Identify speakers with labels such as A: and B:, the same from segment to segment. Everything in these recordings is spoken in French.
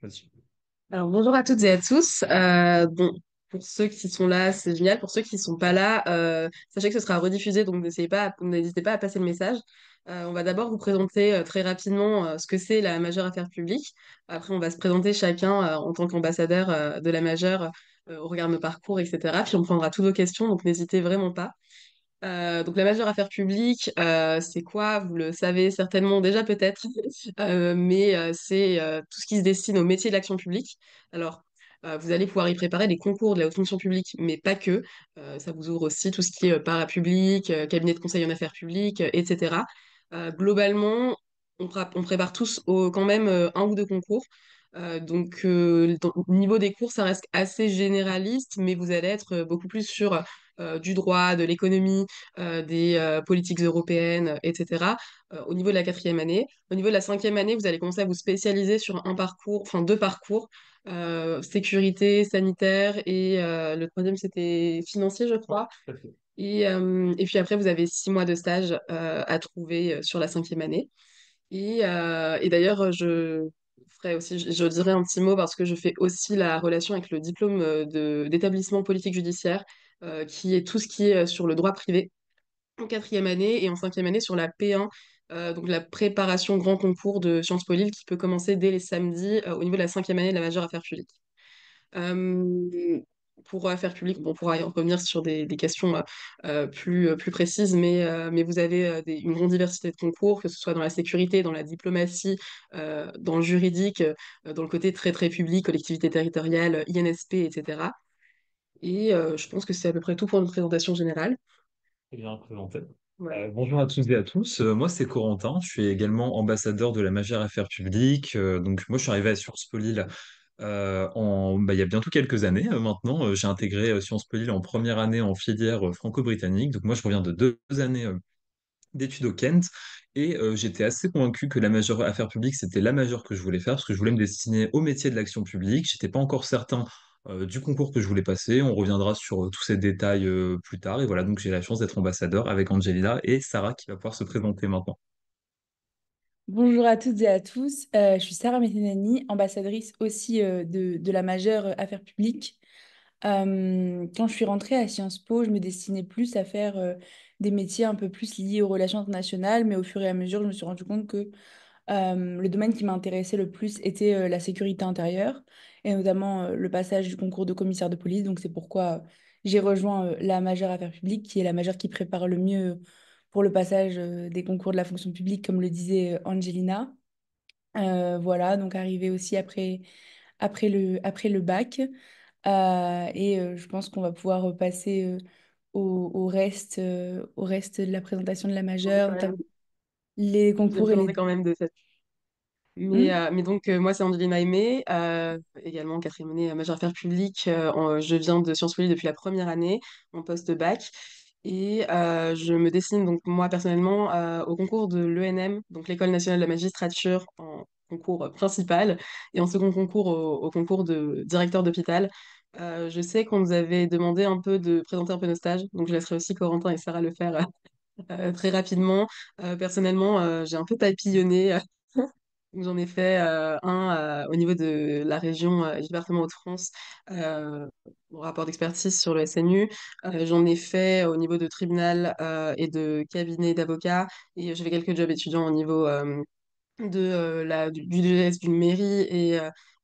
A: Vas-y.
B: Alors, bonjour à toutes et à tous. Bon, pour ceux qui sont là, c'est génial. Pour ceux qui sont pas là, sachez que ce sera rediffusé, donc n'hésitez pas à passer le message. On va d'abord vous présenter très rapidement ce que c'est la majeure affaire publique. Après, on va se présenter chacun en tant qu'ambassadeur de la majeure au regard de nos parcours, etc. Puis on prendra toutes vos questions, donc n'hésitez vraiment pas. Donc la majeure affaire publique, c'est quoi? Vous le savez certainement déjà peut-être, mais c'est tout ce qui se destine au métier de l'action publique. Alors, vous allez pouvoir y préparer des concours de la haute fonction publique, mais pas que. Ça vous ouvre aussi tout ce qui est parapublic, cabinet de conseil en affaires publiques, etc. Globalement, on prépare tous quand même un ou deux concours. Au niveau des cours, ça reste assez généraliste, mais vous allez être beaucoup plus sur du droit, de l'économie, des politiques européennes, etc. Au niveau de la quatrième année. Au niveau de la cinquième année, vous allez commencer à vous spécialiser sur un parcours, enfin deux parcours, sécurité, sanitaire et le troisième c'était financier, je crois.
A: Tout à fait.
B: Et puis après, vous avez 6 mois de stage à trouver sur la cinquième année. Et d'ailleurs, je dirais un petit mot parce que je fais aussi la relation avec le diplôme d'établissement politique judiciaire, qui est tout ce qui est sur le droit privé en quatrième année et en cinquième année sur la P1, donc la préparation grand concours de Sciences Po Lille qui peut commencer dès les samedis au niveau de la cinquième année de la majeure affaires publiques. Euh, pour affaires publiques, bon, on pourra y revenir sur des questions plus précises, mais vous avez une grande diversité de concours, que ce soit dans la sécurité, dans la diplomatie, dans le juridique, dans le côté très très public, collectivité territoriale, INSP, etc. Et je pense que c'est à peu près tout pour une présentation générale.
A: Très bien présenté.
B: Voilà.
A: Bonjour à tous et à tous. Moi, c'est Corentin. Je suis également ambassadeur de la majeure affaires publiques. Donc, moi, je suis arrivé à Sciences Po Lille il y a bientôt quelques années maintenant. J'ai intégré Sciences Po Lille en première année en filière franco-britannique. Donc, moi, je reviens de 2 années d'études au Kent. Et j'étais assez convaincu que la majeure affaires publiques, c'était la majeure que je voulais faire parce que je voulais me destiner au métier de l'action publique. J'étais pas encore certain du concours que je voulais passer. On reviendra sur tous ces détails plus tard. Et voilà, donc j'ai la chance d'être ambassadeur avec Angelina et Sarah qui va pouvoir se présenter maintenant.
C: Bonjour à toutes et à tous. Je suis Sarah Méténani, ambassadrice aussi de la majeure Affaires publiques. Quand je suis rentrée à Sciences Po, je me destinais plus à faire des métiers un peu plus liés aux relations internationales, mais au fur et à mesure, je me suis rendu compte que le domaine qui m'intéressait le plus était la sécurité intérieure, et notamment le passage du concours de commissaire de police. Donc c'est pourquoi j'ai rejoint la majeure Affaires publiques, qui est la majeure qui prépare le mieux pour le passage des concours de la fonction publique, comme le disait Angelina. Voilà, donc arrivé aussi après le bac. Je pense qu'on va pouvoir passer au reste de la présentation de la
B: Présenter
C: majeure,
B: quand
C: notamment
B: même,
C: les
B: je vais me
C: concours et
B: présenter
C: les...
B: quand même de cette.
C: Hmm.
B: Mais donc, moi, c'est Angelina Aimé, également en quatrième année majeure affaires publiques. Je viens de Sciences Po Lille depuis la première année, en post-bac. Et je me destine donc, moi, personnellement, au concours de l'ENM, donc l'École nationale de la magistrature, en concours principal, et en second concours au concours de directeur d'hôpital. Je sais qu'on nous avait demandé un peu de présenter un peu nos stages, donc je laisserai aussi Corentin et Sarah le faire très rapidement. Personnellement, j'ai un peu papillonné. J'en ai fait un au niveau de la région du département Hauts-de-France, mon rapport d'expertise sur le SNU. J'en ai fait au niveau de tribunal et de cabinet d'avocats. Et j'ai fait quelques jobs étudiants au niveau du DGS d'une mairie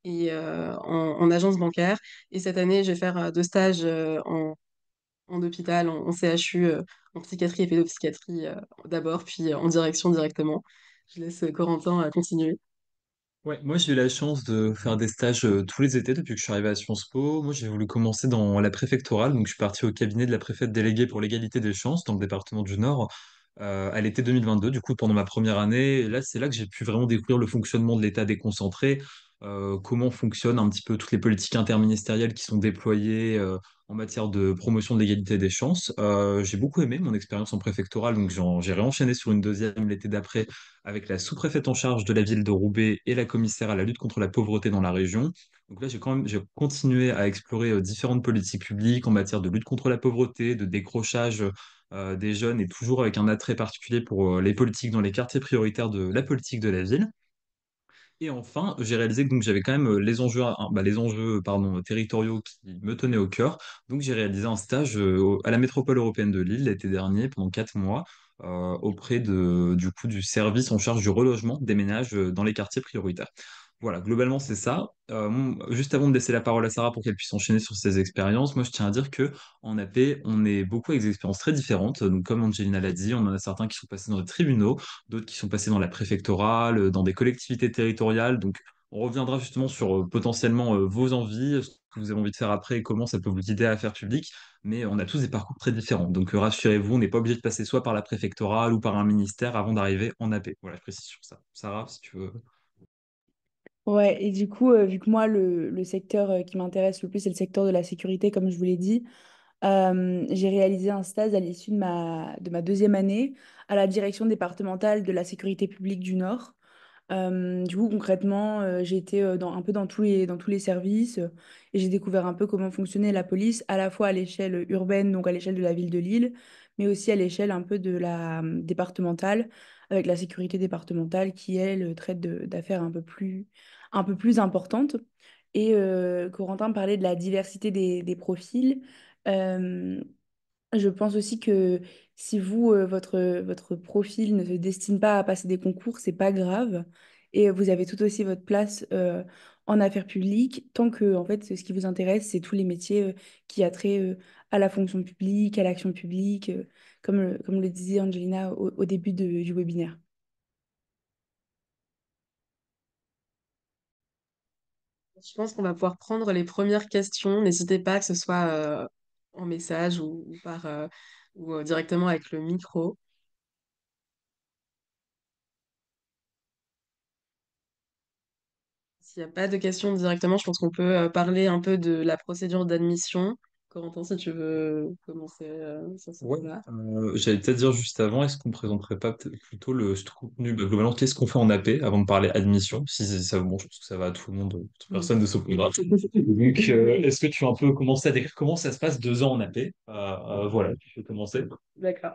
B: et en agence bancaire. Et cette année, je vais faire deux stages en hôpital, en CHU, en psychiatrie et pédopsychiatrie d'abord, puis en direction directement. Je laisse Corentin continuer.
A: Ouais, moi j'ai eu la chance de faire des stages tous les étés depuis que je suis arrivé à Sciences Po. Moi j'ai voulu commencer dans la préfectorale, donc je suis parti au cabinet de la préfète déléguée pour l'égalité des chances dans le département du Nord à l'été 2022, du coup pendant ma première année. Et là c'est là que j'ai pu vraiment découvrir le fonctionnement de l'État déconcentré, comment fonctionnent un petit peu toutes les politiques interministérielles qui sont déployées en matière de promotion de l'égalité des chances. J'ai beaucoup aimé mon expérience en préfectorale, donc j'ai réenchaîné sur une deuxième l'été d'après avec la sous-préfète en charge de la ville de Roubaix et la commissaire à la lutte contre la pauvreté dans la région. Donc là, j'ai continué à explorer différentes politiques publiques en matière de lutte contre la pauvreté, de décrochage des jeunes et toujours avec un attrait particulier pour les politiques dans les quartiers prioritaires de la politique de la ville. Et enfin, j'ai réalisé que donc j'avais quand même les enjeux pardon, territoriaux qui me tenaient au cœur. Donc j'ai réalisé un stage à la métropole européenne de Lille l'été dernier pendant 4 mois auprès du coup du service en charge du relogement des ménages dans les quartiers prioritaires. Voilà, globalement c'est ça. Juste avant de laisser la parole à Sarah pour qu'elle puisse enchaîner sur ses expériences, moi je tiens à dire que en AP, on est beaucoup avec des expériences très différentes. Donc comme Angelina l'a dit, on en a certains qui sont passés dans les tribunaux, d'autres qui sont passés dans la préfectorale, dans des collectivités territoriales. Donc, on reviendra justement sur potentiellement vos envies, ce que vous avez envie de faire après et comment ça peut vous guider à la faire publique. Mais on a tous des parcours très différents. Donc, rassurez-vous, on n'est pas obligé de passer soit par la préfectorale ou par un ministère avant d'arriver en AP. Voilà, je précise sur ça. Sarah, si tu veux.
C: Ouais, et du coup, vu que moi, le secteur qui m'intéresse le plus, c'est le secteur de la sécurité, comme je vous l'ai dit, j'ai réalisé un stage à l'issue de ma deuxième année à la direction départementale de la sécurité publique du Nord. Du coup, concrètement, j'ai été un peu dans tous les services et j'ai découvert un peu comment fonctionnait la police, à la fois à l'échelle urbaine, donc à l'échelle de la ville de Lille, mais aussi à l'échelle un peu de la départementale, avec la sécurité départementale qui, elle, traite d'affaires un peu plus importantes. Et Corentin parlait de la diversité des profils. Euh, je pense aussi que si vous, votre profil ne se destine pas à passer des concours, c'est pas grave. Et vous avez tout aussi votre place en affaires publiques, tant que en fait, ce qui vous intéresse, c'est tous les métiers qui a trait à la fonction publique, à l'action publique, comme le disait Angelina au début du webinaire.
B: Je pense qu'on va pouvoir prendre les premières questions. N'hésitez pas, que ce soit en message ou directement avec le micro. S'il n'y a pas de questions directement, je pense qu'on peut parler un peu de la procédure d'admission. Corentin, si tu veux commencer sur ce
A: Ouais.
B: point-là.
A: J'allais peut-être dire juste avant, est-ce qu'on présenterait pas plutôt le contenu, bah, globalement, qu'est-ce qu'on fait en AP avant de parler admission? Si ça, bon, je pense que ça va à tout le monde, toute
B: Mm.
A: personne de s'opposera. Donc, est-ce que tu veux un peu commencer à décrire comment ça se passe 2 ans en AP? Voilà, tu peux commencer.
B: D'accord.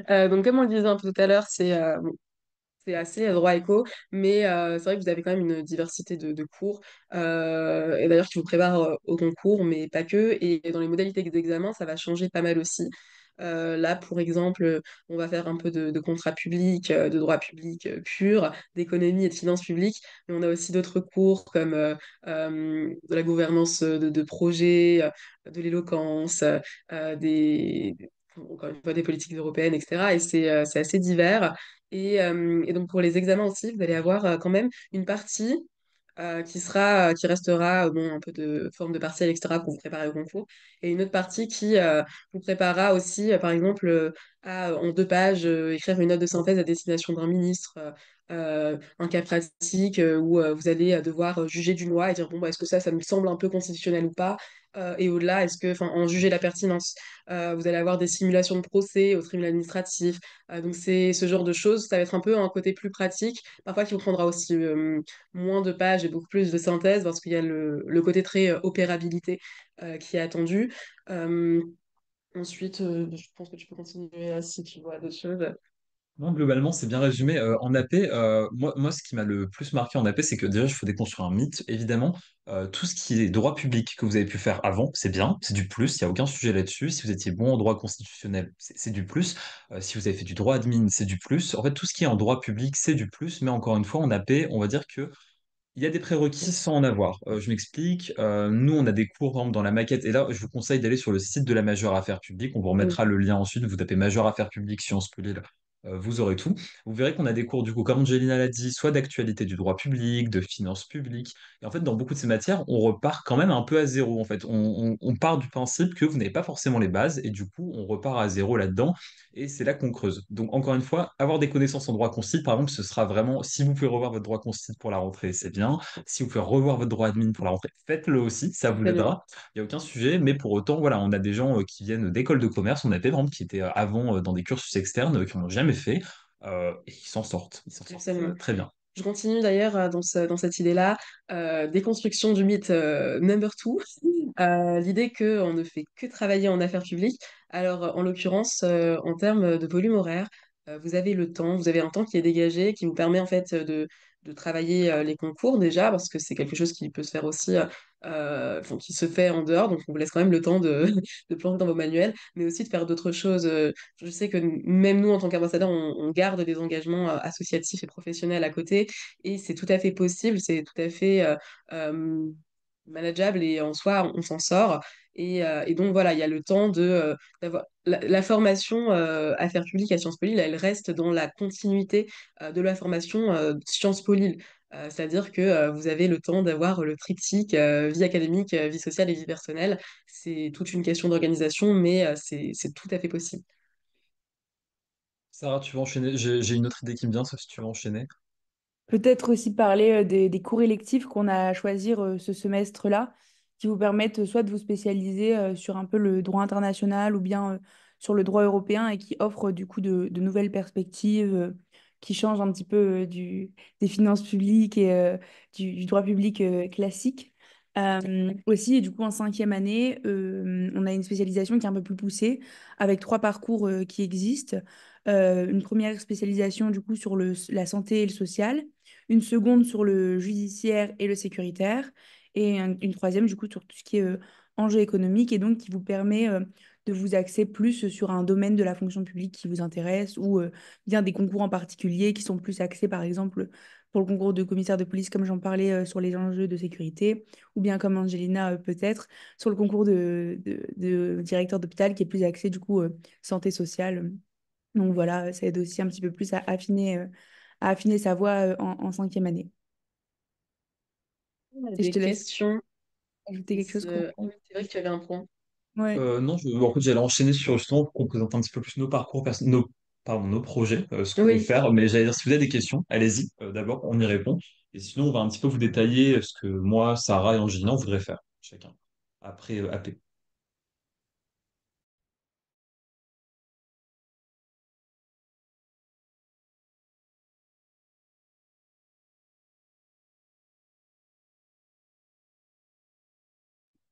B: Donc, comme on le disait un peu tout à l'heure, c'est assez droit éco, mais c'est vrai que vous avez quand même une diversité de cours, et d'ailleurs qui vous préparent au concours, mais pas que. Et dans les modalités d'examen, ça va changer pas mal aussi. Là, pour exemple, on va faire un peu de contrat public, de droit public pur, d'économie et de finances publiques, mais on a aussi d'autres cours comme de la gouvernance de projets, de l'éloquence, des, encore une fois, des politiques européennes, etc. Et c'est assez divers. Et donc pour les examens aussi, vous allez avoir quand même une partie qui restera bon, un peu de forme de partiel, etc., pour vous préparer au concours, et une autre partie qui vous préparera aussi, par exemple, à en 2 pages, écrire une note de synthèse à destination d'un ministre, un cas pratique où vous allez devoir juger d'une loi et dire, bon, bah, est-ce que ça me semble un peu constitutionnel ou pas? Et au-delà, enfin, en juger la pertinence. Vous allez avoir des simulations de procès au tribunal administratif. Donc c'est ce genre de choses, ça va être un peu un côté plus pratique, parfois qui vous prendra aussi moins de pages et beaucoup plus de synthèse parce qu'il y a le côté très opérabilité qui est attendu. Euh, Ensuite, je pense que tu peux continuer si tu vois d'autres choses.
A: Non, globalement, c'est bien résumé. En AP, moi, ce qui m'a le plus marqué en AP, c'est que déjà, il faut déconstruire un mythe. Évidemment, tout ce qui est droit public que vous avez pu faire avant, c'est bien, c'est du plus, il n'y a aucun sujet là-dessus. Si vous étiez bon en droit constitutionnel, c'est du plus. Si vous avez fait du droit admin, c'est du plus. En fait, tout ce qui est en droit public, c'est du plus. Mais encore une fois, en AP, on va dire que il y a des prérequis sans en avoir. Je m'explique. Nous, on a des cours, par exemple, dans la maquette. Et là, je vous conseille d'aller sur le site de la majeure affaires publiques. On vous
B: Mm.
A: remettra le lien ensuite. Vous tapez majeure affaires publiques Sciences Po Lille. Vous aurez tout. Vous verrez qu'on a des cours, du coup, comme Angelina l'a dit, soit d'actualité du droit public, de finances publiques. Et en fait, dans beaucoup de ces matières, on repart quand même un peu à zéro. En fait, on part du principe que vous n'avez pas forcément les bases. Et du coup, on repart à zéro là-dedans. Et c'est là qu'on creuse. Donc, encore une fois, avoir des connaissances en droit consti, par exemple, ce sera vraiment, si vous pouvez revoir votre droit consti pour la rentrée, c'est bien. Si vous pouvez revoir votre droit admin pour la rentrée, faites-le aussi, ça vous
B: Très bien.
A: l'aidera. Il n'y a aucun sujet. Mais pour autant, voilà, on a des gens qui viennent d'écoles de commerce, on a des par exemple qui étaient avant dans des cursus externes, qui n'ont jamais fait, et qui s'en sortent. Ils s'en sortent
B: Absolument.
A: très bien.
B: Je continue d'ailleurs dans cette idée-là, déconstruction du mythe number two, l'idée qu'on ne fait que travailler en affaires publiques. Alors, en l'occurrence, en termes de volume horaire, vous avez le temps, vous avez un temps qui est dégagé, qui vous permet en fait de travailler les concours déjà, parce que c'est quelque chose qui peut se faire aussi, enfin, qui se fait en dehors, donc on vous laisse quand même le temps de, de plonger dans vos manuels, mais aussi de faire d'autres choses. Je sais que même nous, en tant qu'ambassadeurs, on garde des engagements associatifs et professionnels à côté, et c'est tout à fait possible, c'est tout à fait euh, manageable, et en soi, on s'en sort. Et donc voilà, il y a le temps d'avoir la formation affaires publiques à Sciences Po Lille, elle reste dans la continuité de la formation Sciences Po Lille. C'est-à-dire que vous avez le temps d'avoir le triptyque vie académique, vie sociale et vie personnelle. C'est toute une question d'organisation, mais c'est tout à fait possible.
A: Sarah, tu veux enchaîner? J'ai une autre idée qui me vient, sauf si tu veux enchaîner.
C: Peut-être aussi parler des cours électifs qu'on a à choisir ce semestre-là, qui vous permettent soit de vous spécialiser sur un peu le droit international ou bien sur le droit européen et qui offrent du coup de nouvelles perspectives qui changent un petit peu des finances publiques et du droit public classique. Aussi, et du coup, en cinquième année, on a une spécialisation qui est un peu plus poussée, avec trois parcours qui existent. Une première spécialisation, du coup, sur la santé et le social, une seconde sur le judiciaire et le sécuritaire, et une troisième, du coup, sur tout ce qui est enjeu économique, et donc qui vous permet de vous axer plus sur un domaine de la fonction publique qui vous intéresse, ou bien des concours en particulier qui sont plus axés, par exemple, pour le concours de commissaire de police, comme j'en parlais, sur les enjeux de sécurité, ou bien comme Angelina, peut-être, sur le concours de directeur d'hôpital qui est plus axé, du coup, santé sociale. Donc voilà, ça aide aussi un petit peu plus à affiner sa voix en cinquième année.
B: On a
C: Et je
B: des
C: te laisse
B: questions.
C: ajouter quelque chose
B: Ah oui, c'est vrai que tu avais un point.
C: Ouais.
A: Non, en fait, j'allais enchaîner sur justement qu'on présente un petit peu plus nos parcours, pardon, nos projets, ce qu'on veut
B: Oui.
A: faire. Mais j'allais dire, si vous avez des questions, allez-y. D'abord, on y répond. Et sinon, on va un petit peu vous détailler ce que moi, Sarah et Angelina, on voudrait faire, chacun, après AP.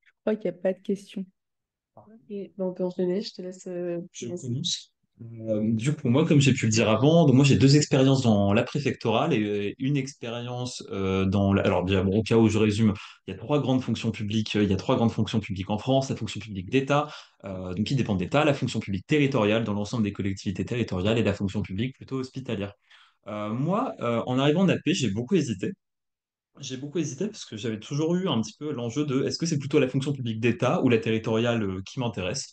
C: Je crois qu'il n'y a pas de questions.
B: Et ben, on peut enchaîner, je te laisse
A: Je
B: commencer.
A: commence. Du coup, moi, comme j'ai pu le dire avant, donc moi j'ai deux expériences dans la préfectorale et une expérience Alors, bien, bon, au cas où je résume, il y a trois grandes fonctions publiques. Il y a trois grandes fonctions publiques en France, la fonction publique d'État, donc qui dépend de l'État, la fonction publique territoriale dans l'ensemble des collectivités territoriales et la fonction publique plutôt hospitalière. Moi, en arrivant en AP, j'ai beaucoup hésité. J'ai beaucoup hésité parce que j'avais toujours eu un petit peu l'enjeu de est-ce que c'est plutôt la fonction publique d'État ou la territoriale qui m'intéresse.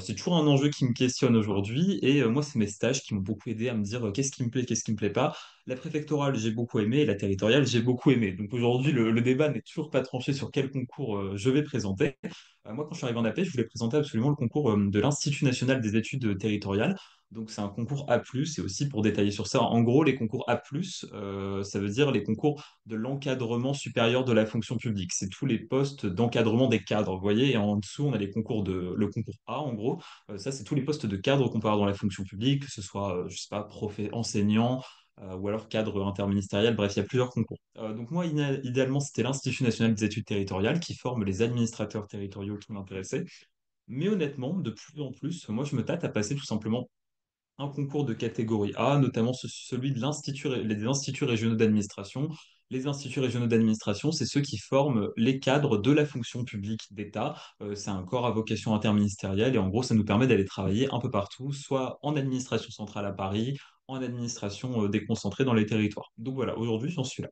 A: C'est toujours un enjeu qui me questionne aujourd'hui et moi, c'est mes stages qui m'ont beaucoup aidé à me dire qu'est-ce qui me plaît, qu'est-ce qui me plaît pas. La préfectorale, j'ai beaucoup aimé et la territoriale, j'ai beaucoup aimé. Donc aujourd'hui, le débat n'est toujours pas tranché sur quel concours je vais présenter. Moi, quand je suis arrivé en AP, je voulais présenter absolument le concours de l'Institut national des études territoriales. Donc c'est un concours A+, et aussi pour détailler sur ça, en gros, les concours A+, ça veut dire les concours de l'encadrement supérieur de la fonction publique. C'est tous les postes d'encadrement des cadres, vous voyez, et en dessous, on a le concours A, en gros. Ça, c'est tous les postes de cadre qu'on peut avoir dans la fonction publique, que ce soit, je sais pas, enseignant, ou alors cadre interministériel, bref, il y a plusieurs concours. Donc moi, idéalement, c'était l'Institut national des études territoriales qui forme les administrateurs territoriaux qui m'intéressaient. Mais honnêtement, de plus en plus, moi, je me tâte à passer tout simplement un concours de catégorie A, notamment celui des instituts régionaux d'administration. Les instituts régionaux d'administration, c'est ceux qui forment les cadres de la fonction publique d'État. C'est un corps à vocation interministérielle et en gros, ça nous permet d'aller travailler un peu partout, soit en administration centrale à Paris, en administration déconcentrée dans les territoires. Donc voilà, aujourd'hui, j'en suis là.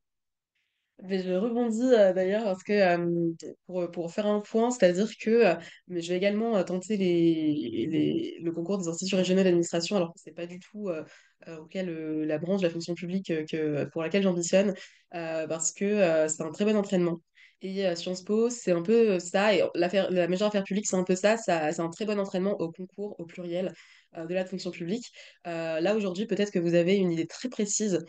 B: Mais je rebondis d'ailleurs parce que pour faire un point, c'est-à-dire que mais je vais également tenter le concours des instituts régionaux d'administration alors que c'est pas du tout auquel la branche de la fonction publique pour laquelle j'ambitionne parce que c'est un très bon entraînement. Et Sciences Po, c'est un peu ça, et la majeure affaire publique, c'est un peu ça, c'est un très bon entraînement au concours, au pluriel, de la fonction publique. Là, aujourd'hui, peut-être que vous avez une idée très précise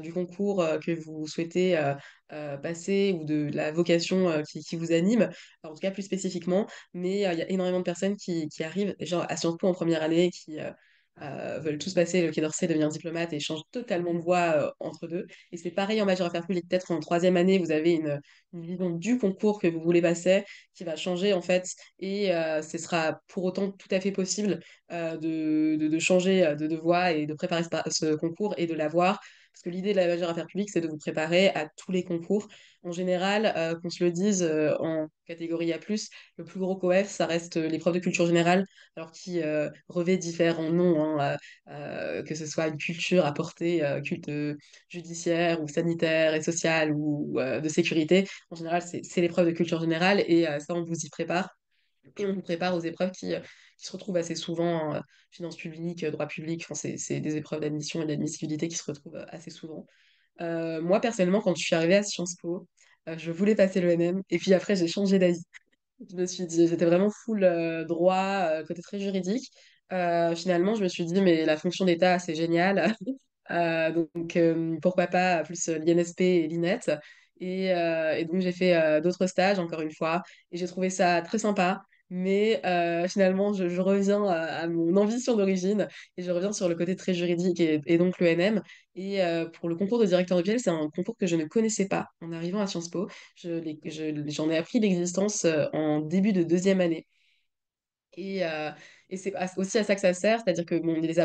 B: du concours que vous souhaitez passer ou de la vocation qui vous anime, en tout cas plus spécifiquement, mais il y a énormément de personnes qui arrivent genre, à Sciences Po en première année veulent tous passer le Quai d'Orsay, devenir diplomate et changent totalement de voie entre deux. Et c'est pareil en majeure affaires publiques. Peut-être en troisième année, vous avez une vision du concours que vous voulez passer qui va changer en fait. Et ce sera pour autant tout à fait possible de changer de voie et de préparer ce concours et de l'avoir. Parce que l'idée de la majeure affaires publiques, c'est de vous préparer à tous les concours. En général, qu'on se le dise, en catégorie A+, le plus gros COEF, ça reste l'épreuve de culture générale, alors qui revêt différents noms, hein, que ce soit une culture apportée, culte judiciaire ou sanitaire et sociale ou de sécurité. En général, c'est l'épreuve de culture générale et ça, on vous y prépare. Et on vous prépare aux épreuves qui se retrouvent assez souvent, finances publiques, droit public, enfin, c'est des épreuves d'admission et d'admissibilité qui se retrouvent assez souvent. Moi, personnellement, quand je suis arrivée à Sciences Po, je voulais passer l'ENM et puis après, j'ai changé d'avis. Je me suis dit, j'étais vraiment full droit, côté très juridique. Finalement, je me suis dit, mais la fonction d'État, c'est génial. Pourquoi pas plus l'INSP et l'INET. Et donc, j'ai fait d'autres stages, encore une fois, et j'ai trouvé ça très sympa. Mais finalement, je reviens à mon ambition d'origine et je reviens sur le côté très juridique et donc l'ENM. Et pour le concours de directeur de PL, c'est un concours que je ne connaissais pas en arrivant à Sciences Po. J'en ai appris l'existence en début de deuxième année. Et, euh, et c'est aussi à ça que ça sert, c'est-à-dire que bon, les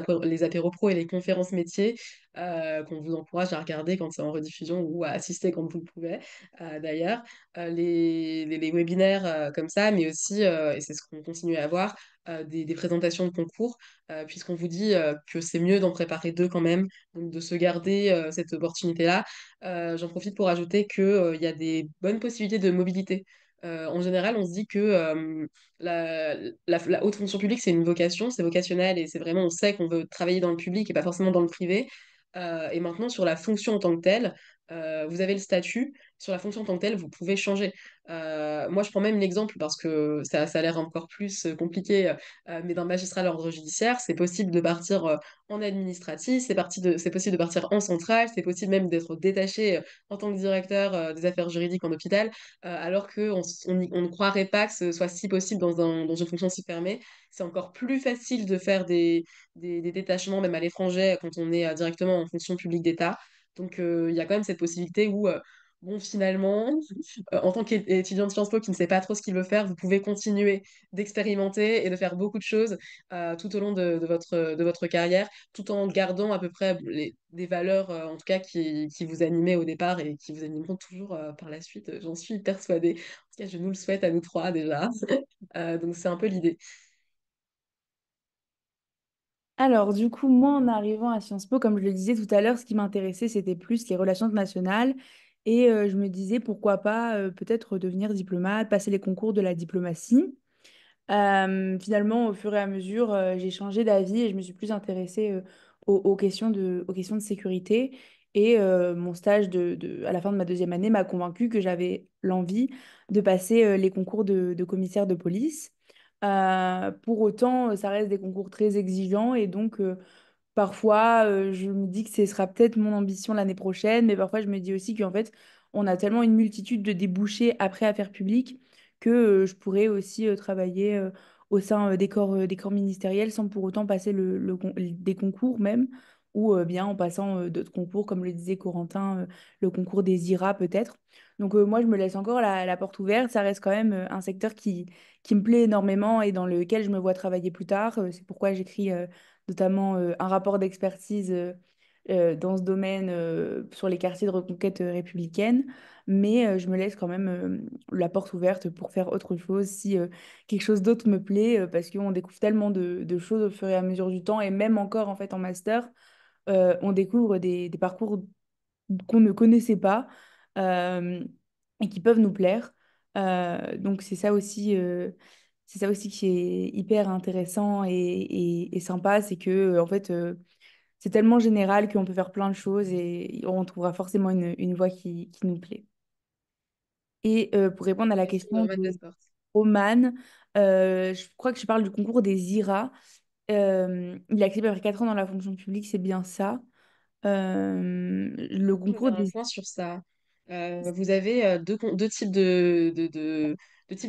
B: apéros pro et les conférences métiers, qu'on vous encourage à regarder quand c'est en rediffusion ou à assister quand vous le pouvez, d'ailleurs, les webinaires comme ça, mais aussi, et c'est ce qu'on continue à avoir, des présentations de concours, puisqu'on vous dit que c'est mieux d'en préparer deux quand même, donc de se garder cette opportunité-là. J'en profite pour ajouter qu'il y a des bonnes possibilités de mobilité. En général, on se dit que la, la haute fonction publique, c'est une vocation, c'est vocationnel et c'est vraiment, on sait qu'on veut travailler dans le public et pas forcément dans le privé. Et maintenant, sur la fonction en tant que telle, vous avez le statut. Sur la fonction en tant que telle, vous pouvez changer. Moi, je prends même l'exemple parce que ça a l'air encore plus compliqué, mais d'un magistrat à l'ordre judiciaire, c'est possible de partir en administratif, c'est possible de partir en centrale, c'est possible même d'être détaché en tant que directeur des affaires juridiques en hôpital alors qu'on ne croirait pas que ce soit si possible dans une fonction si fermée. C'est encore plus facile de faire des détachements, même à l'étranger, quand on est directement en fonction publique d'État. Donc, il y a quand même cette possibilité où, bon, finalement, en tant qu'étudiant de Sciences Po qui ne sait pas trop ce qu'il veut faire, vous pouvez continuer d'expérimenter et de faire beaucoup de choses tout au long de votre carrière, tout en gardant à peu près des valeurs, en tout cas, qui vous animaient au départ et qui vous animeront toujours par la suite, j'en suis persuadée. En tout cas, je nous le souhaite à nous trois déjà. Donc, c'est un peu l'idée.
C: Alors, du coup, moi, en arrivant à Sciences Po, comme je le disais tout à l'heure, ce qui m'intéressait, c'était plus les relations internationales. Et je me disais, pourquoi pas peut-être devenir diplomate, passer les concours de la diplomatie. Finalement, au fur et à mesure, j'ai changé d'avis et je me suis plus intéressée aux questions de sécurité. Et mon stage à la fin de ma deuxième année m'a convaincue que j'avais l'envie de passer les concours de commissaire de police. Pour autant, ça reste des concours très exigeants et donc parfois je me dis que ce sera peut-être mon ambition l'année prochaine, mais parfois je me dis aussi qu'en fait, on a tellement une multitude de débouchés après affaires publiques que je pourrais aussi travailler au sein des corps ministériels sans pour autant passer des concours même, ou bien en passant d'autres concours, comme le disait Corentin, le concours des IRA peut-être. Donc moi, je me laisse encore la porte ouverte. Ça reste quand même un secteur qui me plaît énormément et dans lequel je me vois travailler plus tard. C'est pourquoi j'écris notamment un rapport d'expertise dans ce domaine sur les quartiers de reconquête républicaine. Mais je me laisse quand même la porte ouverte pour faire autre chose si quelque chose d'autre me plaît, parce qu'on découvre tellement de choses au fur et à mesure du temps, et même encore en fait en master, on découvre des parcours qu'on ne connaissait pas euh, et qui peuvent nous plaire. Donc c'est ça aussi qui est hyper intéressant et sympa, c'est que en fait c'est tellement général qu'on peut faire plein de choses et on trouvera forcément une voie qui nous plaît. Et pour répondre à la
B: Merci,
C: question
B: Norman
C: de
B: Descartes.
C: Oman, je crois que je parle du concours des IRA. Il a accepté après 4 ans dans la fonction publique, c'est bien ça. Le
B: Je veux
C: concours
B: faire un
C: des...
B: point sur ça. Vous avez deux types de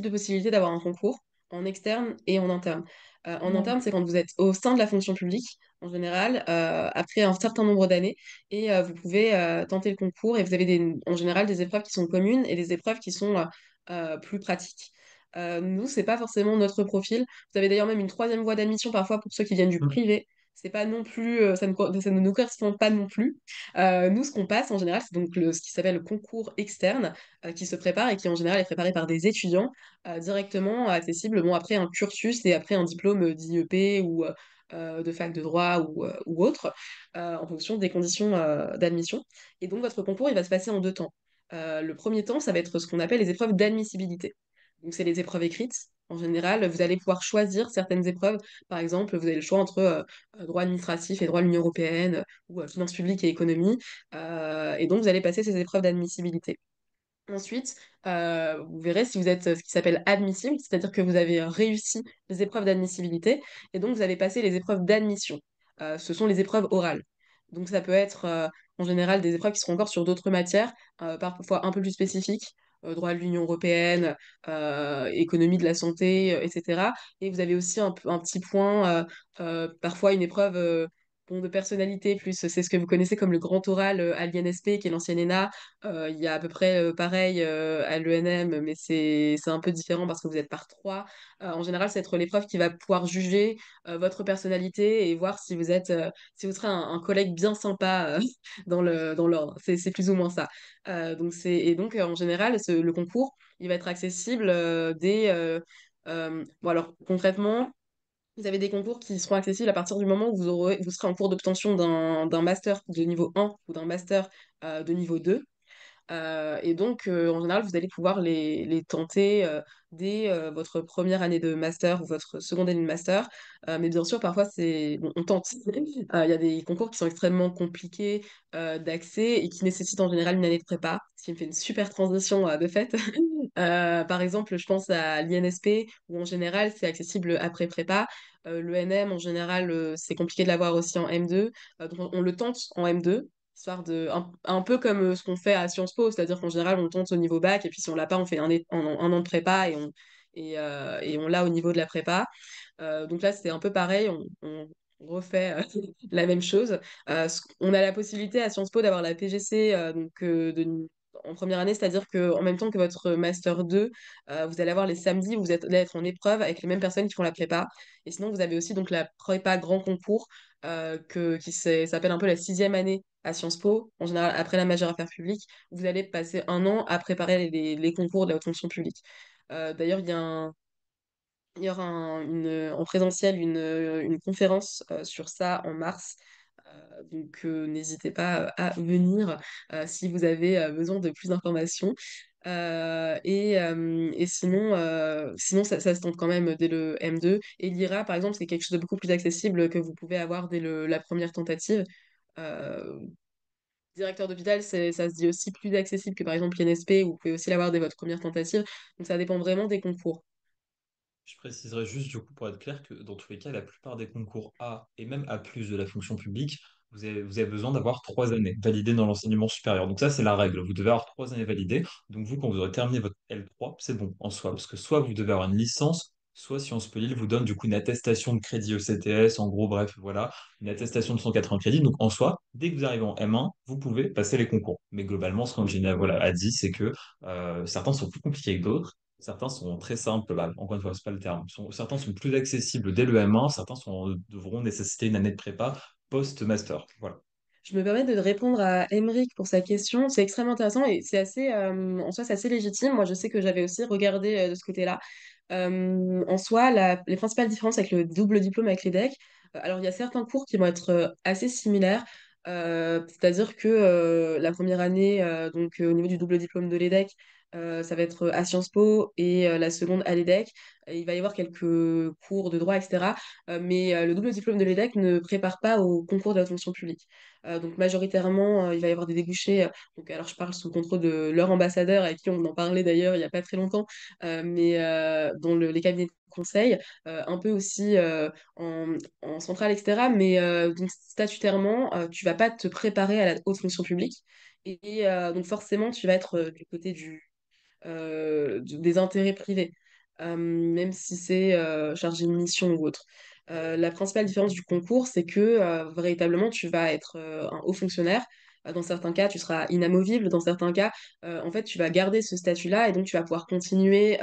B: possibilités d'avoir un concours. en externe et en interne. En
C: Ouais.
B: interne, c'est quand vous êtes au sein de la fonction publique, en général, après un certain nombre d'années, et vous pouvez tenter le concours, et vous avez en général des épreuves qui sont communes et des épreuves qui sont plus pratiques. Nous, c'est pas forcément notre profil. Vous avez d'ailleurs même une troisième voie d'admission parfois pour ceux qui viennent du privé. C'est pas non plus, ça ne nous correspond pas non plus. Nous, ce qu'on passe en général, c'est donc ce qui s'appelle le concours externe, qui se prépare et qui en général est préparé par des étudiants directement accessible, bon, après un cursus et après un diplôme d'IEP ou de fac de droit ou autre, en fonction des conditions d'admission. Et donc, votre concours, il va se passer en deux temps. Le premier temps, ça va être ce qu'on appelle les épreuves d'admissibilité. Donc, c'est les épreuves écrites. En général, vous allez pouvoir choisir certaines épreuves. Par exemple, vous avez le choix entre droit administratif et droit de l'Union européenne ou finances publiques et économie. Et donc, vous allez passer ces épreuves d'admissibilité. Ensuite, vous verrez si vous êtes ce qui s'appelle admissible, c'est-à-dire que vous avez réussi les épreuves d'admissibilité et donc vous avez passé les épreuves d'admission. Ce sont les épreuves orales. Donc ça peut être en général des épreuves qui seront encore sur d'autres matières, parfois un peu plus spécifiques, droit de l'Union européenne, économie de la santé, etc. Et vous avez aussi un petit point, parfois une épreuve bon, de personnalité, plus c'est ce que vous connaissez comme le grand oral à l'INSP, qui est l'ancienne ENA. Il y a à peu près pareil à l'ENM, mais c'est un peu différent parce que vous êtes par trois. En général, c'est être l'épreuve qui va pouvoir juger votre personnalité et voir si vous êtes, si vous serez un collègue bien sympa dans l'ordre. C'est plus ou moins ça. Et donc, en général, le concours, il va être accessible bon, alors, concrètement, vous avez des concours qui seront accessibles à partir du moment où vous serez en cours d'obtention d'un master de niveau 1 ou d'un master de niveau 2. Et donc, en général, vous allez pouvoir les tenter dès votre première année de master ou votre seconde année de master. Mais bien sûr, parfois, bon, on tente. Il y a des concours qui sont extrêmement compliqués d'accès et qui nécessitent en général une année de prépa, ce qui me fait une super transition de fait. Par exemple, je pense à l'INSP, où en général, c'est accessible après prépa. L'ENM, en général, c'est compliqué de l'avoir aussi en M2. Donc, on le tente en M2 histoire un peu comme ce qu'on fait à Sciences Po, c'est-à-dire qu'en général, on tente au niveau bac, et puis si on l'a pas, on fait un an de prépa et on l'a au niveau de la prépa. Donc là, c'est un peu pareil, on refait la même chose. On a la possibilité à Sciences Po d'avoir la PGC en première année, c'est-à-dire qu'en même temps que votre Master 2, vous allez avoir les samedis où allez être en épreuve avec les mêmes personnes qui font la prépa. Et sinon, vous avez aussi donc la prépa grand concours s'appelle un peu la sixième année à Sciences Po, en général après la majeure affaires publiques. Vous allez passer un an à préparer les concours de la haute fonction publique. D'ailleurs, il y aura en présentiel une conférence sur ça en mars. Donc n'hésitez pas à venir si vous avez besoin de plus d'informations. Et sinon ça se tente quand même dès le M2. Et l'IRA, par exemple, c'est quelque chose de beaucoup plus accessible que vous pouvez avoir dès la première tentative. Euh, Directeur d'hôpital, ça se dit aussi plus accessible que par exemple l'INSP, où vous pouvez aussi l'avoir dès votre première tentative. Donc ça dépend vraiment des concours.
A: Je préciserai juste, du coup, pour être clair, que dans tous les cas, la plupart des concours A et même A+ de la fonction publique, vous avez besoin d'avoir 3 années validées dans l'enseignement supérieur. Donc ça, c'est la règle. Vous devez avoir 3 années validées. Donc vous, quand vous aurez terminé votre L3, c'est bon en soi. Parce que soit vous devez avoir une licence, soit Sciences Po Lille vous donne du coup une attestation de crédit ECTS. En gros, bref, voilà, une attestation de 180 crédits. Donc en soi, dès que vous arrivez en M1, vous pouvez passer les concours. Mais globalement, ce qu'Angina voilà, a dit, c'est que certains sont plus compliqués que d'autres. Certains sont très simples, bah, encore une fois, c'est pas le terme. Certains sont plus accessibles dès le M1, certains devront nécessiter une année de prépa post-master. Voilà.
B: Je me permets de répondre à Emeric pour sa question. C'est extrêmement intéressant et c'est assez, en soi, c'est assez légitime. Moi, je sais que j'avais aussi regardé de ce côté-là. En soi, les principales différences avec le double diplôme avec l'EDEC, alors il y a certains cours qui vont être assez similaires. C'est-à-dire que la première année, au niveau du double diplôme de l'EDEC, ça va être à Sciences Po et la seconde à l'EDEC. Il va y avoir quelques cours de droit, etc. Mais le double diplôme de l'EDEC ne prépare pas au concours de la fonction publique. Donc majoritairement, il va y avoir des débouchés. Alors je parle sous le contrôle de leur ambassadeur, avec qui on en parlait d'ailleurs il n'y a pas très longtemps, mais dans les cabinets de conseil, un peu aussi en centrale, etc. Mais donc statutairement, tu vas pas te préparer à la haute fonction publique. Et donc forcément, tu vas être du côté des intérêts privés. même si c'est chargé de mission ou autre. La principale différence du concours, c'est que véritablement, tu vas être un haut fonctionnaire. Dans certains cas, tu seras inamovible. Dans certains cas, en fait, tu vas garder ce statut-là et donc tu vas pouvoir continuer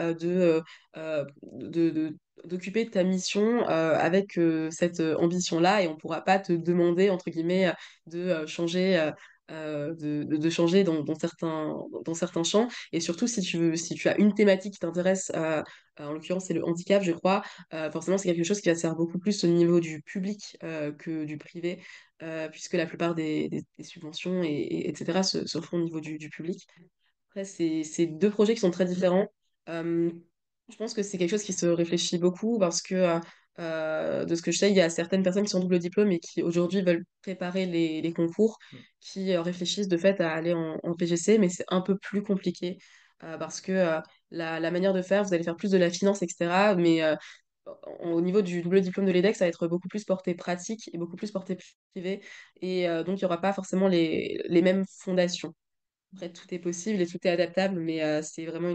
B: d'occuper ta mission avec cette ambition-là et on ne pourra pas te demander, entre guillemets, de changer. De changer dans certains champs et surtout si tu as une thématique qui t'intéresse, en l'occurrence c'est le handicap je crois, forcément c'est quelque chose qui va se faire beaucoup plus au niveau du public que du privé, puisque la plupart des subventions etc. se font au niveau du public. Après, c'est deux projets qui sont très différents. Euh, je pense que c'est quelque chose qui se réfléchit beaucoup parce que, de ce que je sais, il y a certaines personnes qui sont double diplôme et qui aujourd'hui veulent préparer les concours, qui réfléchissent de fait à aller en PGC, mais c'est un peu plus compliqué parce que la manière de faire, vous allez faire plus de la finance, etc. Mais au niveau du double diplôme de l'EDEC, ça va être beaucoup plus porté pratique et beaucoup plus porté privé. Et donc, il n'y aura pas forcément les mêmes fondations. Après, tout est possible et tout est adaptable, mais c'est vraiment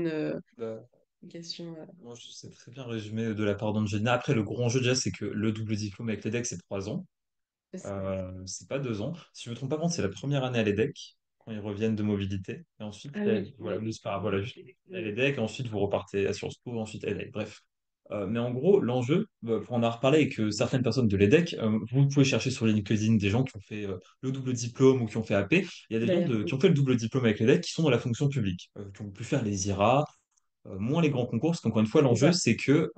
A: Bah,
B: une question.
A: moi, je sais très bien résumé de la part d'Angelina. Après, le grand jeu déjà, c'est que le double diplôme avec l'EDEC, c'est 3 ans.
B: Ouais.
A: C'est pas 2 ans. Si je me trompe pas, contre, c'est la première année à l'EDEC, quand ils reviennent de mobilité. Et ensuite,
B: Ah oui.
A: voilà, c'est pas grave, voilà, juste à l'EDEC, et ensuite vous repartez à Sciences Po, ensuite EDEC. Bref. Mais en gros, l'enjeu, pour en avoir reparlé avec certaines personnes de l'EDEC, vous pouvez chercher sur LinkedIn des gens qui ont fait le double diplôme ou qui ont fait AP. Il y a des gens
B: D'ailleurs,
A: qui
B: oui.
A: ont fait le double diplôme avec l'EDEC qui sont dans la fonction publique, qui ont pu faire les IRA, moins les grands concours, parce qu'encore une fois,
B: C'est
A: l'enjeu,
B: ça.
A: c'est que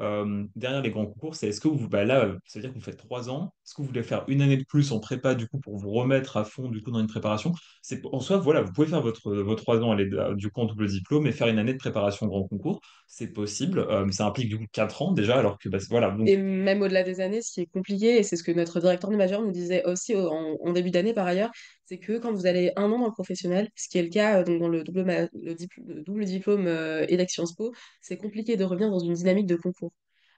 A: derrière les grands concours, c'est est-ce que vous, bah là, ça veut dire que vous faites 3 ans, est-ce que vous voulez faire une année de plus en prépa, du coup, pour vous remettre à fond, du coup, dans une préparation? C'est, en soi, voilà, vous pouvez faire vos 3 ans, aller, du coup, en double diplôme et faire une année de préparation au grand concours. C'est possible, mais ça implique, du coup, 4 ans déjà, alors que, bah, voilà, donc,
B: Et même au-delà des années, ce qui est compliqué, et c'est ce que notre directeur de major nous disait aussi en début d'année par ailleurs, c'est que quand vous allez un an dans le professionnel, ce qui est le cas donc dans le double diplôme et Sciences Po, c'est compliqué de revenir dans une dynamique de concours.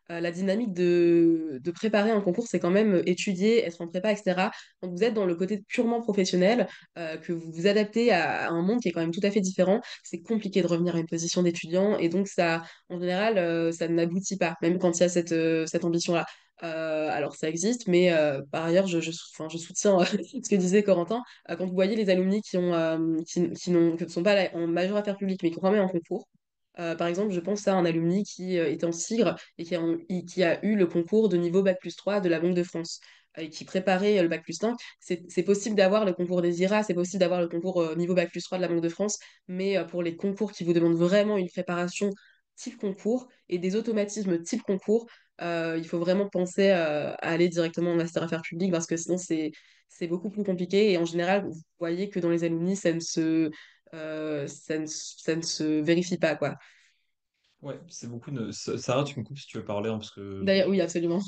B: La dynamique de préparer un concours, c'est quand même étudier, être en prépa, etc. Quand vous êtes dans le côté purement professionnel, que vous vous adaptez à un monde qui est quand même tout à fait différent, c'est compliqué de revenir à une position d'étudiant et donc ça, en général, ça n'aboutit pas, même quand il y a cette ambition-là. Alors ça existe, mais par ailleurs, enfin, je soutiens ce que disait Corentin. Quand vous voyez les alumni qui ne sont pas là en majeure affaires publiques, mais qui ont quand même un concours, par exemple, je pense à un alumni qui était en SIGRE et qui a eu le concours de niveau Bac+3 de la Banque de France et qui préparait le Bac+5. C'est possible d'avoir le concours des IRA, c'est possible d'avoir le concours niveau Bac+3 de la Banque de France, mais pour les concours qui vous demandent vraiment une préparation type concours et des automatismes type concours, il faut vraiment penser à aller directement en master affaires publiques parce que sinon c'est beaucoup plus compliqué et en général, vous voyez que dans les alumni, ça ne se vérifie pas, quoi.
A: ouais, c'est beaucoup de... Sarah, tu me coupes si tu veux parler, hein, parce que
B: D'ailleurs, oui, absolument.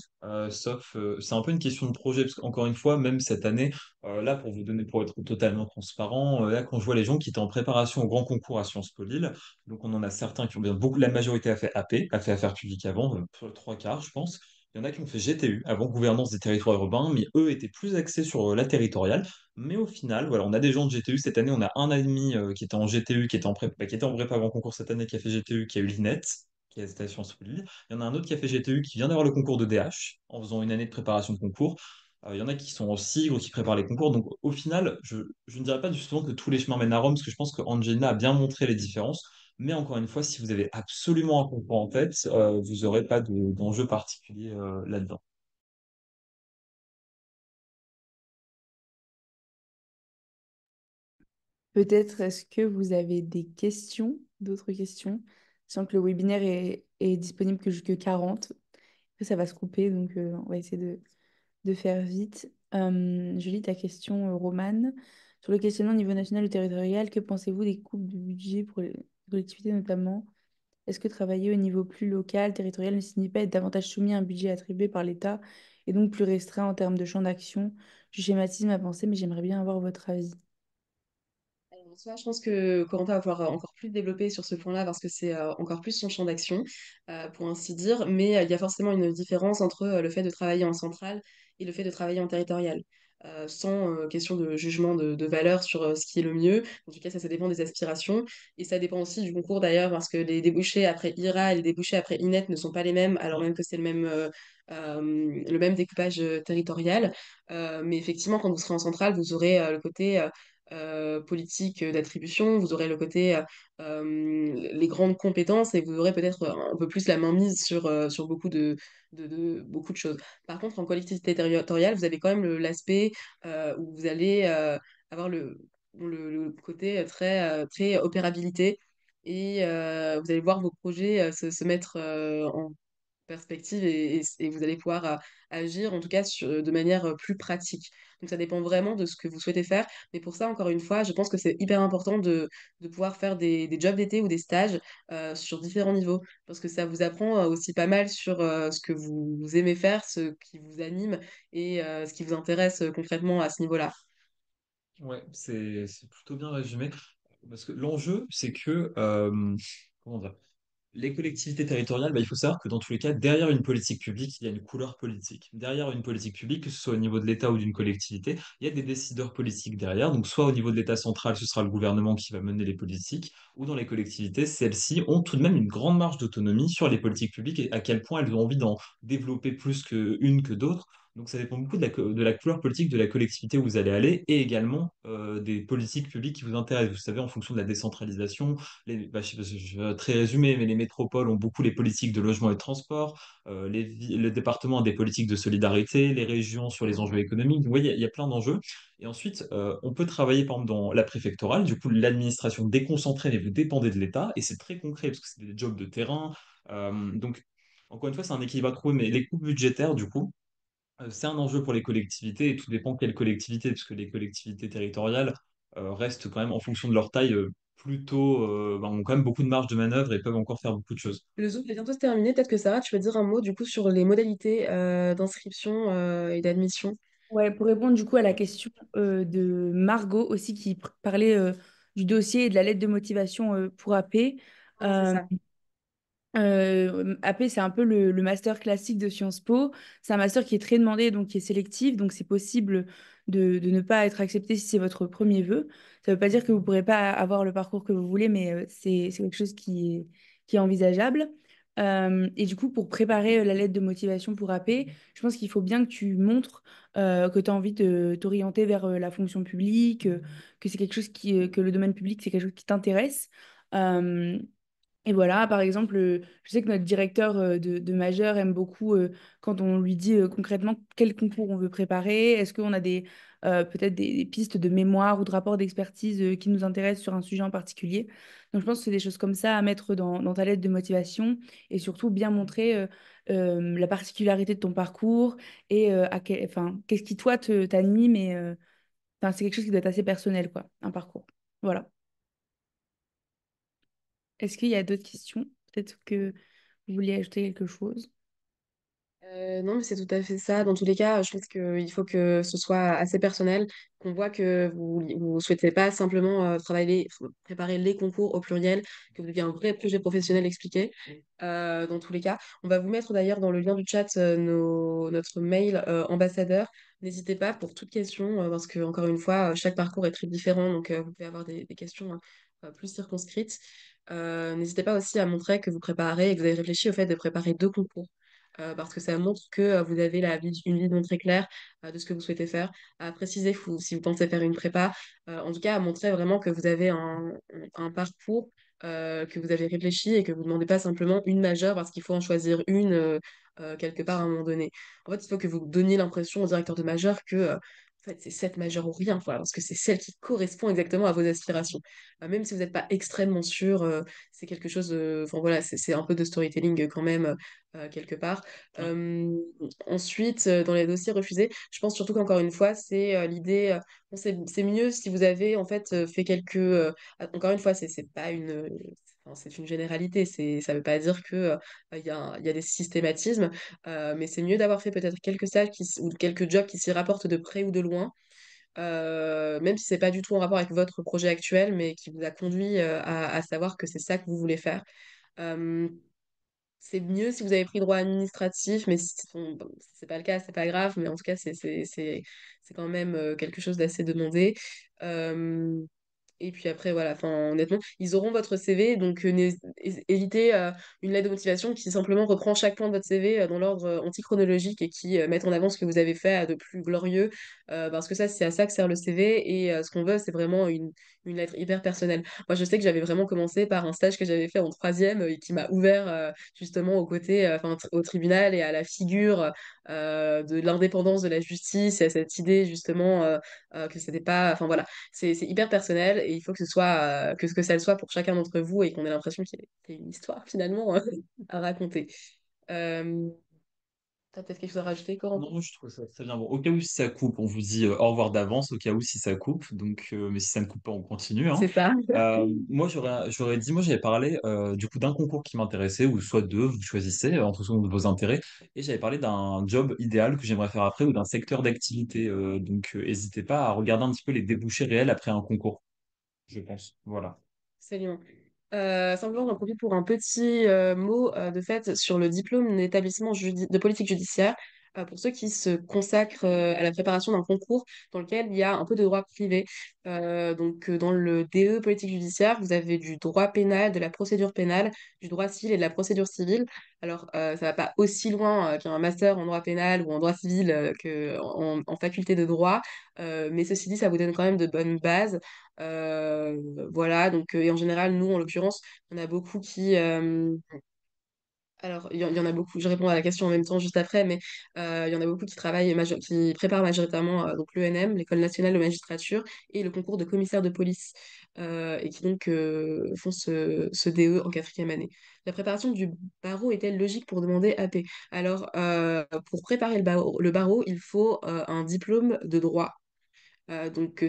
A: sauf, c'est un peu une question de projet, parce qu'encore une fois, même cette année, là, pour vous donner, pour être totalement transparent, là, quand je vois les gens qui étaient en préparation au grand concours à Sciences Po Lille, donc on en a certains qui ont bien, beaucoup, la majorité a fait AP, a fait Affaires publiques avant, pour 3 quarts, je pense. Il y en a qui ont fait GTU, avant Gouvernance des territoires urbains, mais eux étaient plus axés sur la territoriale. Mais au final, voilà, on a des gens de GTU. Cette année, on a un ami qui était en GTU, qui était en prépa, qui était en prépa avant concours cette année, qui a fait GTU, qui a eu l'INET, qui a été à Sciences Po Lille. Il y en a un autre qui a fait GTU qui vient d'avoir le concours de DH en faisant une année de préparation de concours. Il y en a qui sont en SIGRE, qui préparent les concours. Donc au final, je ne dirais pas justement que tous les chemins mènent à Rome, parce que je pense que Angelina a bien montré les différences. Mais encore une fois, si vous avez absolument un concours en tête, vous n'aurez pas d'enjeu particulier là-dedans.
C: Peut-être est-ce que vous avez des questions, d'autres questions, sachant que le webinaire est disponible que jusque 40. Après, ça va se couper, donc on va essayer de faire vite. Je lis ta question, Romane. Sur le questionnement au niveau national ou territorial, que pensez-vous des coupes de budget pour les collectivités notamment? Est-ce que travailler au niveau plus local, territorial, ne signifie pas être davantage soumis à un budget attribué par l'État et donc plus restreint en termes de champ d'action? Je schématise ma pensée, mais j'aimerais bien avoir votre avis.
B: Alors, en soi, je pense que Corentin va pouvoir encore plus développer sur ce point-là parce que c'est encore plus son champ d'action, pour ainsi dire. Mais il y a forcément une différence entre le fait de travailler en centrale et le fait de travailler en territorial. sans question de jugement de valeur sur ce qui est le mieux. En tout cas, ça dépend des aspirations. Et ça dépend aussi du concours d'ailleurs, parce que les débouchés après IRA et les débouchés après INET ne sont pas les mêmes, alors même que c'est le même découpage territorial. Mais effectivement, quand vous serez en centrale, vous aurez le côté politique d'attribution, vous aurez le côté les grandes compétences et vous aurez peut-être un peu plus la main mise sur beaucoup de choses. Par contre, en collectivité territoriale, vous avez quand même l'aspect où vous allez avoir le côté très opérabilité et vous allez voir vos projets se mettre en perspective et vous allez pouvoir agir en tout cas de manière plus pratique. Donc ça dépend vraiment de ce que vous souhaitez faire. Mais pour ça, encore une fois, je pense que c'est hyper important de pouvoir faire des jobs d'été ou des stages sur différents niveaux parce que ça vous apprend aussi pas mal sur ce que vous aimez faire, ce qui vous anime et ce qui vous intéresse concrètement à ce niveau-là.
A: Ouais, c'est plutôt bien résumé. Parce que l'enjeu, c'est que, comment dire, les collectivités territoriales, bah, il faut savoir que dans tous les cas, derrière une politique publique, il y a une couleur politique. Derrière une politique publique, que ce soit au niveau de l'État ou d'une collectivité, il y a des décideurs politiques derrière. Donc, soit au niveau de l'État central, ce sera le gouvernement qui va mener les politiques, ou dans les collectivités, celles-ci ont tout de même une grande marge d'autonomie sur les politiques publiques et à quel point elles ont envie d'en développer plus qu'une que d'autres. Donc, ça dépend beaucoup de la couleur politique de la collectivité où vous allez aller et également des politiques publiques qui vous intéressent. Vous savez, en fonction de la décentralisation, je sais pas, je vais très résumé, mais les métropoles ont beaucoup les politiques de logement et de transport, le département a des politiques de solidarité, les régions sur les enjeux économiques. Donc, vous voyez, il y a plein d'enjeux. Et ensuite, on peut travailler, par exemple, dans la préfectorale. Du coup, l'administration déconcentrée, mais vous dépendez de l'État. Et c'est très concret parce que c'est des jobs de terrain. Donc, encore une fois, c'est un équilibre à trouver, mais les coûts budgétaires, du coup, c'est un enjeu pour les collectivités et tout dépend quelle collectivité, parce que les collectivités territoriales restent quand même en fonction de leur taille plutôt, ont quand même beaucoup de marge de manœuvre et peuvent encore faire beaucoup de choses.
B: Le Zoom va bientôt se terminer. Peut-être que Sarah, tu peux dire un mot du coup sur les modalités d'inscription et d'admission.
C: Ouais, pour répondre du coup à la question de Margot aussi qui parlait du dossier et de la lettre de motivation pour AP.
B: Ouais, c'est ça.
C: AP, c'est un peu le master classique de Sciences Po. C'est un master qui est très demandé, donc qui est sélectif. Donc, c'est possible de ne pas être accepté si c'est votre premier vœu. Ça ne veut pas dire que vous ne pourrez pas avoir le parcours que vous voulez, mais c'est quelque chose qui est envisageable. Et du coup, pour préparer la lettre de motivation pour AP, je pense qu'il faut bien que tu montres que tu as envie de t'orienter vers la fonction publique, que c'est quelque chose que le domaine public, c'est quelque chose qui t'intéresse. Euh, et voilà, par exemple, je sais que notre directeur de majeur aime beaucoup quand on lui dit concrètement quel concours on veut préparer. Est-ce qu'on a peut-être des pistes de mémoire ou de rapports d'expertise qui nous intéressent sur un sujet en particulier. Donc, je pense que c'est des choses comme ça à mettre dans ta lettre de motivation et surtout bien montrer la particularité de ton parcours et enfin, qu'est-ce qui, toi, t'anime. Et enfin, c'est quelque chose qui doit être assez personnel, quoi, un parcours. Voilà. Est-ce qu'il y a d'autres questions? Peut-être que vous vouliez ajouter quelque chose?
B: Non, mais c'est tout à fait ça. Dans tous les cas, je pense qu'il faut que ce soit assez personnel, qu'on voit que vous souhaitez pas simplement préparer les concours au pluriel, que vous ayez un vrai projet professionnel expliqué. Dans tous les cas, on va vous mettre d'ailleurs dans le lien du chat notre mail ambassadeur. N'hésitez pas pour toute question, parce que encore une fois, chaque parcours est très différent, donc vous pouvez avoir des questions plus circonscrites. N'hésitez pas aussi à montrer que vous préparez et que vous avez réfléchi au fait de préparer deux concours parce que ça montre que vous avez une vision très claire de ce que vous souhaitez faire, à préciser si vous pensez faire une prépa, en tout cas à montrer vraiment que vous avez un parcours, que vous avez réfléchi et que vous ne demandez pas simplement une majeure parce qu'il faut en choisir une quelque part à un moment donné. En fait, il faut que vous donniez l'impression au directeur de majeure que en fait, c'est cette majeure ou rien, voilà, parce que c'est celle qui correspond exactement à vos aspirations. Même si vous n'êtes pas extrêmement sûr, c'est quelque chose, enfin voilà, c'est un peu de storytelling quand même quelque part.
A: Ouais.
B: Ensuite, dans les dossiers refusés, je pense surtout qu'encore une fois, c'est l'idée, bon, c'est mieux si vous avez en fait fait encore une fois, c'est pas enfin, c'est une généralité, ça veut pas dire que il y a des systématismes, mais c'est mieux d'avoir fait peut-être quelques stages ou quelques jobs qui s'y rapportent de près ou de loin, même si c'est pas du tout en rapport avec votre projet actuel, mais qui vous a conduit à savoir que c'est ça que vous voulez faire. Euh, c'est mieux si vous avez pris droit administratif, mais si, bon, si c'est pas le cas, c'est pas grave, mais en tout cas, c'est quand même quelque chose d'assez demandé. Euh, et puis après, voilà, enfin, honnêtement, ils auront votre CV, donc évitez une lettre de motivation qui simplement reprend chaque point de votre CV dans l'ordre antichronologique et qui met en avant ce que vous avez fait de plus glorieux, parce que ça, c'est à ça que sert le CV, et ce qu'on veut, c'est vraiment une lettre hyper personnelle. Moi, je sais que j'avais vraiment commencé par un stage que j'avais fait en troisième et qui m'a ouvert justement au côté, enfin, au tribunal et à la figure de l'indépendance de la justice et à cette idée justement que c'était pas, enfin voilà, c'est hyper personnel et il faut que ce soit que ça le soit pour chacun d'entre vous et qu'on ait l'impression qu'il y a une histoire finalement à raconter. Euh, T'as peut-être quelque chose à rajouter, Corentin?
A: Non, je trouve ça très bien. Bon, au cas où si ça coupe, on vous dit au revoir d'avance, au cas où si ça coupe. Donc, mais si ça ne coupe pas, on continue, hein.
B: C'est ça.
A: Moi, j'aurais dit, moi, j'avais parlé du coup d'un concours qui m'intéressait, ou soit deux, vous choisissez en fonction de vos intérêts. Et j'avais parlé d'un job idéal que j'aimerais faire après ou d'un secteur d'activité. Donc, n'hésitez pas à regarder un petit peu les débouchés réels après un concours, je pense. Voilà.
B: Absolument. Simplement, j'en profite pour un petit mot de fait sur le diplôme d'établissement de politique judiciaire pour ceux qui se consacrent à la préparation d'un concours dans lequel il y a un peu de droit privé. Dans le DE politique judiciaire, vous avez du droit pénal, de la procédure pénale, du droit civil et de la procédure civile. Alors, ça va pas aussi loin qu'un master en droit pénal ou en droit civil en faculté de droit, mais ceci dit, ça vous donne quand même de bonnes bases. Voilà, et en général, nous, en l'occurrence, on a beaucoup qui. Alors, il y en a beaucoup, je réponds à la question en même temps juste après, mais il y en a beaucoup qui qui préparent majoritairement l'ENM, l'École nationale de magistrature, et le concours de commissaire de police, et qui donc font ce DE en quatrième année. La préparation du barreau est-elle logique pour demander AP? Alors, pour préparer le barreau, il faut un diplôme de droit.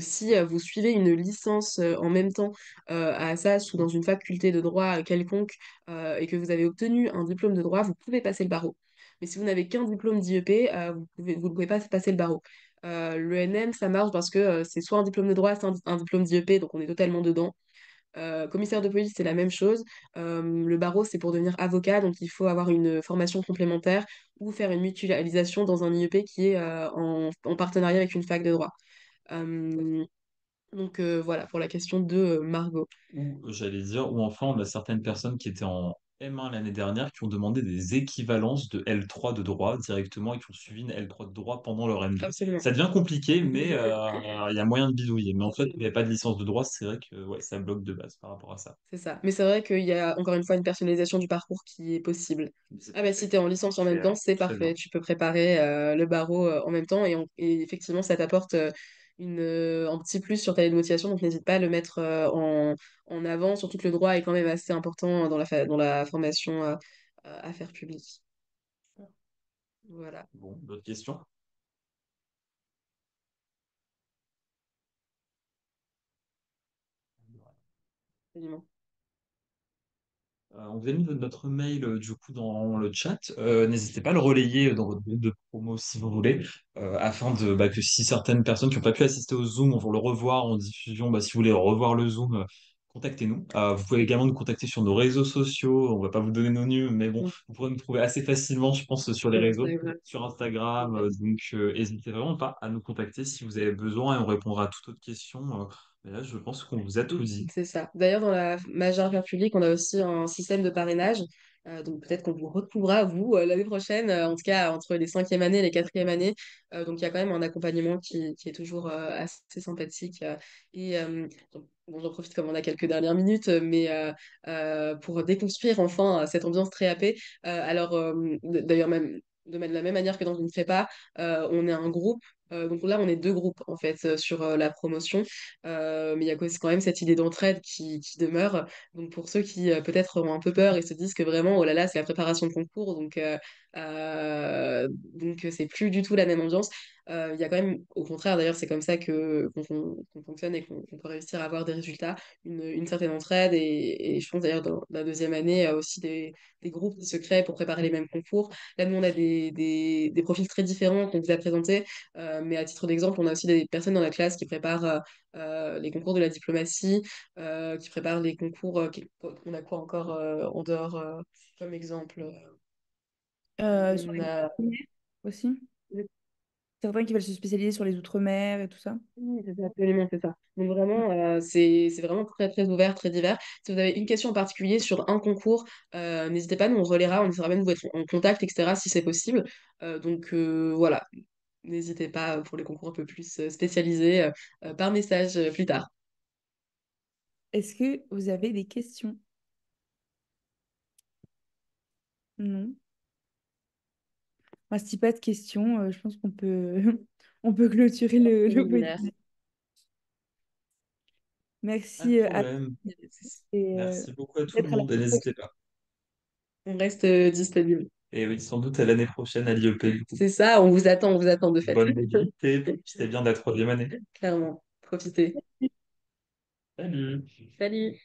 B: Si vous suivez une licence en même temps à Assas ou dans une faculté de droit quelconque et que vous avez obtenu un diplôme de droit, vous pouvez passer le barreau. Mais si vous n'avez qu'un diplôme d'IEP, vous ne pouvez pas passer le barreau. L'ENM, ça marche parce que c'est soit un diplôme de droit, soit un diplôme d'IEP, donc on est totalement dedans. Commissaire de police, c'est la même chose. Le barreau, c'est pour devenir avocat, donc il faut avoir une formation complémentaire ou faire une mutualisation dans un IEP qui est en partenariat avec une fac de droit. Euh, voilà pour la question de Margot.
A: Ou j'allais dire, ou enfin, on a certaines personnes qui étaient en M1 l'année dernière qui ont demandé des équivalences de L3 de droit directement et qui ont suivi une L3 de droit pendant leur M2.
B: Absolument.
A: Ça devient compliqué, mais il y a moyen de bidouiller. Mais en fait, il n'y a pas de licence de droit, c'est vrai que ouais, ça bloque de base par rapport à ça.
B: C'est ça. Mais c'est vrai qu'il y a encore une fois une personnalisation du parcours qui est possible.
A: C'est
B: Ah bah si
A: parfait.
B: t'es en licence en même temps,
A: Super,
B: c'est
A: très bien.
B: parfait. Tu peux préparer le barreau en même temps et effectivement ça t'apporte un petit plus sur ta lettre de motivation, donc n'hésite pas à le mettre en avant, surtout que le droit est quand même assez important dans dans la formation affaires publiques. Voilà.
A: Bon, d'autres questions?
B: Absolument.
A: On vous a mis notre mail du coup dans le chat. N'hésitez pas à le relayer dans votre groupe de promo si vous voulez, afin que si certaines personnes qui n'ont pas pu assister au Zoom vont le revoir en diffusion, si vous voulez revoir le Zoom, contactez-nous. Vous pouvez également nous contacter sur nos réseaux sociaux. On ne va pas vous donner nos news, mais bon,
B: Mm.
A: vous pourrez nous trouver assez facilement, je pense, sur les
B: Sur
A: réseaux,
B: Instagram.
A: sur Instagram. N'hésitez vraiment pas à nous contacter si vous avez besoin et on répondra à toute autre question. Mais là, je pense qu'on vous a tout dit.
B: C'est ça. D'ailleurs, dans la majeure affaire publique, on a aussi un système de parrainage. Donc peut-être qu'on vous retrouvera, vous, l'année prochaine, en tout cas entre les cinquièmes années et les quatrièmes années. Donc il y a quand même un accompagnement qui est toujours assez sympathique. Bon, j'en profite comme on a quelques dernières minutes, mais pour déconstruire enfin cette ambiance très happée. D'ailleurs, même de la même manière que dans une prépa, on est un groupe. Donc là, on est deux groupes en fait sur la promotion. Mais il y a quand même cette idée d'entraide qui demeure. Donc pour ceux qui peut-être ont un peu peur et se disent que vraiment, oh là là, c'est la préparation de concours, donc Donc, c'est plus du tout la même ambiance. Il y a quand même, au contraire, d'ailleurs, c'est comme ça que qu'on fonctionne et qu'on peut réussir à avoir des résultats, une certaine entraide. Et je pense d'ailleurs, dans la deuxième année, il y a aussi des groupes qui se créent pour préparer les mêmes concours. Là, nous, on a des profils très différents qu'on vous a présentés. Mais à titre d'exemple, on a aussi des personnes dans la classe qui préparent les concours de la diplomatie, qui préparent les concours. On a quoi encore en dehors comme exemple?
C: Sur
B: On
C: les
B: a...
C: outre-mer aussi. Certains qui veulent se spécialiser sur les outre-mer et tout ça.
B: Oui, c'est ça, absolument, c'est ça. Donc vraiment, c'est vraiment très, très ouvert, très divers. Si vous avez une question en particulier sur un concours, n'hésitez pas, nous on relaiera, on essaiera même de vous être en contact, etc., si c'est possible. Donc voilà, n'hésitez pas pour les concours un peu plus spécialisés par message plus tard.
C: Est-ce que vous avez des questions? Non. Moi, si pas de questions, je pense qu'on peut, on peut clôturer le
B: Préliminaire.
C: webinaire.
A: Pas de
C: Merci à tous
A: problème.
C: et
A: Merci beaucoup à tout le
C: peut-être à la
A: monde et n'hésitez
C: prochaine.
A: pas.
B: On reste disponible.
A: Et oui, sans doute à l'année prochaine à l'IEP.
B: C'est ça, on vous attend de fait.
A: Bonne mobilité, profitez bien de la troisième année.
B: Clairement, profitez.
A: Salut!
B: Salut!